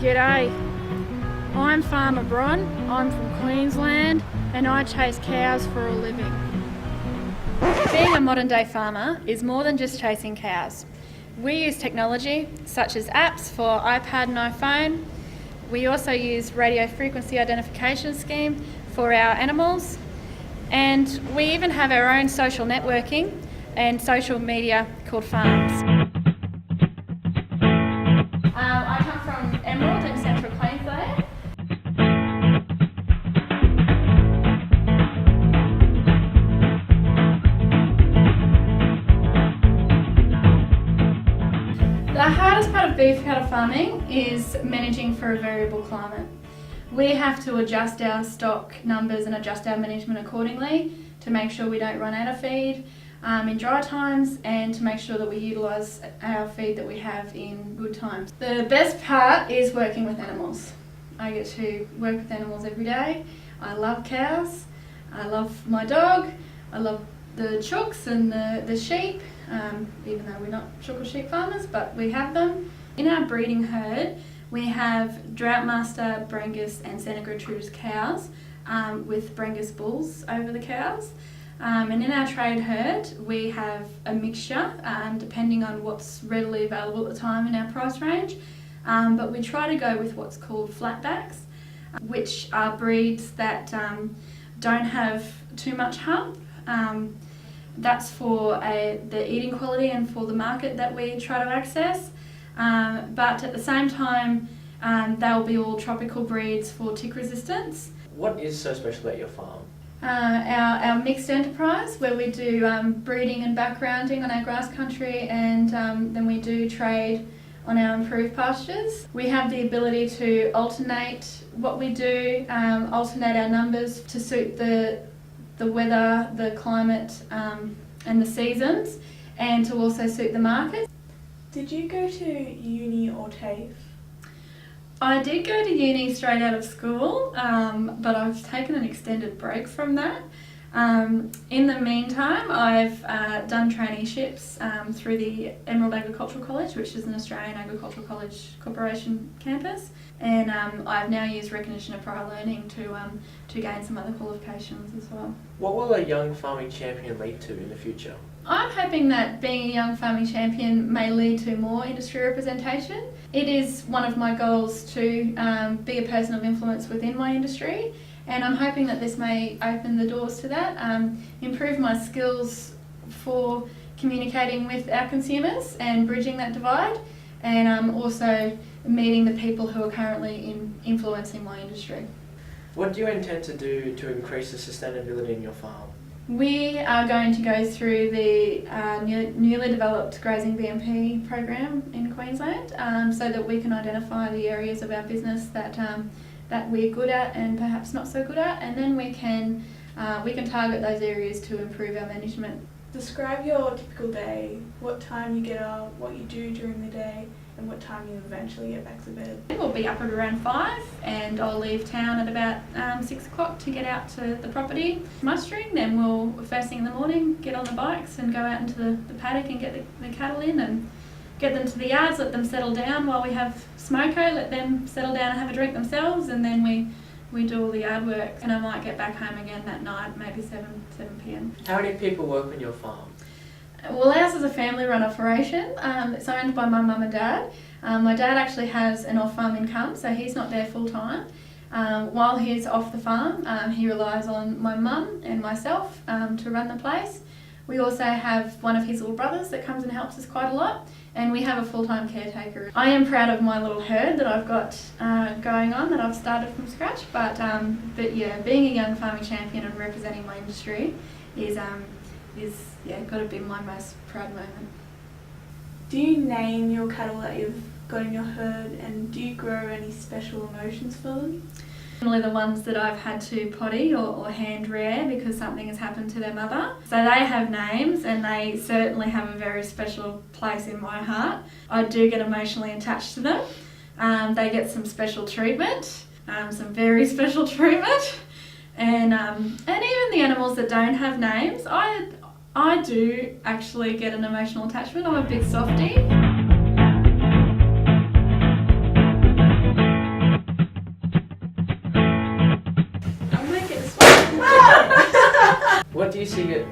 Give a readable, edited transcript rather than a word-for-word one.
G'day, I'm Farmer Bron, I'm from Queensland and I chase cows for a living. Being a modern day farmer is more than just chasing cows. We use technology such as apps for iPad and iPhone. We also use radio frequency identification scheme for our animals, and we even have our own social networking and social media called farms. I come from Emerald in central Queensland. The hardest part of beef cattle farming is managing for a variable climate. We have to adjust our stock numbers and adjust our management accordingly to make sure we don't run out of feed in dry times, and to make sure that we utilise our feed that we have in good times. The best part is working with animals. I get to work with animals every day. I love cows, I love my dog, I love the chooks and the sheep, even though we're not chook or sheep farmers, but we have them. In our breeding herd, we have Droughtmaster, Brangus and Santa Gertrudis cows with Brangus bulls over the cows. And in our trade herd, we have a mixture depending on what's readily available at the time in our price range. But we try to go with what's called flatbacks, which are breeds that don't have too much hump. That's for the eating quality and for the market that we try to access. But at the same time, they'll be all tropical breeds for tick resistance. What is so special about your farm? Our mixed enterprise, where we do breeding and backgrounding on our grass country, and then we do trade on our improved pastures. We have the ability to alternate what we do, alternate our numbers to suit the weather, the climate and the seasons, and to also suit the market. Did you go to uni or TAFE? I did go to uni straight out of school, but I've taken an extended break from that. In the meantime, I've done traineeships through the Emerald Agricultural College, which is an Australian Agricultural College Corporation campus, and I've now used recognition of prior learning to gain some other qualifications as well. What will a young farming champion lead to in the future? I'm hoping that being a young farming champion may lead to more industry representation. It is one of my goals to be a person of influence within my industry, and I'm hoping that this may open the doors to that, improve my skills for communicating with our consumers and bridging that divide, and also meeting the people who are currently influencing my industry. What do you intend to do to increase the sustainability in your farm? We are going to go through the newly developed grazing BMP program in Queensland, so that we can identify the areas of our business that we're good at and perhaps not so good at, and then we can target those areas to improve our management. Describe your typical day, what time you get up, what you do during the day, and what time you eventually get back to bed. We'll be up at around 5, and I'll leave town at about 6 o'clock to get out to the property mustering. Then we'll, first thing in the morning, get on the bikes and go out into the paddock and get the cattle in and get them to the yards, let them settle down while we have smoko, let them settle down and have a drink themselves, and then we do all the yard work, and I might get back home again that night, maybe 7 p.m. How many people work on your farm? Well, ours is a family-run operation. It's owned by my mum and dad. My dad actually has an off-farm income, so he's not there full-time. While he's off the farm, he relies on my mum and myself to run the place. We also have one of his little brothers that comes and helps us quite a lot, and we have a full-time caretaker. I am proud of my little herd that I've got going on, that I've started from scratch, but yeah, being a young farming champion and representing my industry is got to be my most proud moment. Do you name your cattle that you've got in your herd, and do you grow any special emotions for them? Generally the ones that I've had to potty or hand rear because something has happened to their mother. So they have names, and they certainly have a very special place in my heart. I do get emotionally attached to them. They get some special treatment, some very special treatment. And even the animals that don't have names, I do actually get an emotional attachment. I'm a big softie. What do you see it?